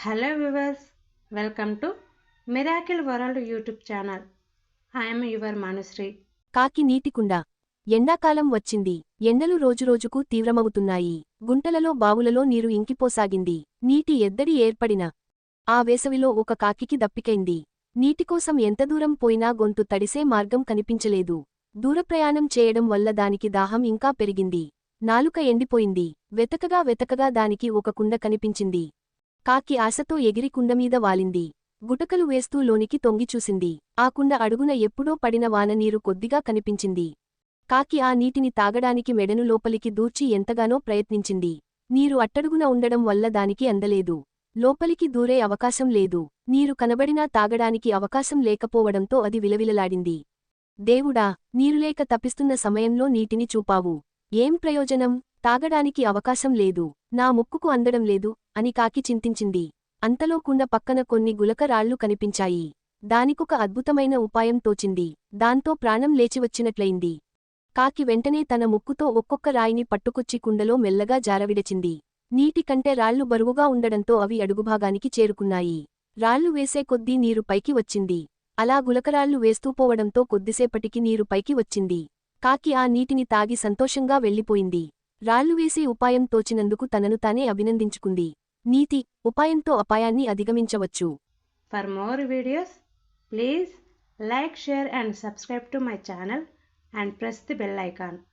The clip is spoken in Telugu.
Hello viewers, welcome to Miracle World YouTube channel. I am your Manusri. కాకి నీటికుండ. ఎండాకాలం వచ్చింది. ఎండలు రోజురోజుకు తీవ్రమవుతున్నాయి. గుంటలలో బావులలో నీరు ఇంకిపోసాగింది. నీటి ఎద్దడి ఏర్పడిన ఆ వేసవిలో ఒక కాకికి దప్పికైంది. నీటికోసం ఎంత దూరం పోయినా గొంతు తడిసే మార్గం కనిపించలేదు. దూరప్రయాణం చేయడం వల్ల దానికి దాహం ఇంకా పెరిగింది. నాలుక ఎండిపోయింది. వెతకగా దానికి ఒక కుండ కనిపించింది. కాకి ఆశతో ఎగిరి కుండమీద వాలింది. గుటకలు వేస్తూ లోనికి తొంగిచూసింది. ఆ కుండ అడుగున ఎప్పుడో పడిన వాననీరు కొద్దిగా కనిపించింది. కాకి ఆ నీటిని తాగడానికి మెడను లోపలికి దూర్చి ఎంతగానో ప్రయత్నించింది. నీరు అట్టడుగున ఉండడం వల్ల దానికి అందలేదు. లోపలికి దూరే అవకాశం లేదు. నీరు కనబడినా తాగడానికి అవకాశం లేకపోవడంతో అది విలవిలలాడింది. దేవుడా, నీరులేక తపిస్తున్న సమయంలో నీటిని చూపావు. ఏం ప్రయోజనం? తాగడానికి అవకాశం లేదు. నా ముక్కుకు అందడం లేదు అని కాకి చింతించింది. అంతలో కుండ పక్కన కొన్ని గులకరాళ్లు కనిపించాయి. దానికొక అద్భుతమైన ఉపాయం తోచింది. దాంతో ప్రాణం లేచివచ్చినట్లయింది. కాకి వెంటనే తన ముక్కుతో ఒక్కొక్క రాయిని పట్టుకొచ్చి కుండలో మెల్లగా జారవిడచింది. నీటి కంటే రాళ్లు బరువుగా ఉండడంతో అవి అడుగుభాగానికి చేరుకున్నాయి. రాళ్లు వేసే కొద్దీ నీరు పైకి వచ్చింది. అలా గులకరాళ్లు వేస్తూపోవడంతో కొద్దిసేపటికి నీరు పైకి వచ్చింది. కాకి ఆ నీటిని తాగి సంతోషంగా వెళ్ళిపోయింది. రాళ్లు వేసే ఉపాయం తోచినందుకు తనను తానే అభినందించుకుంది. నీతి, ఉపాయంతో అపాయాన్ని అధిగమించవచ్చు. For more videos, please like, share and subscribe to my channel and press the bell icon.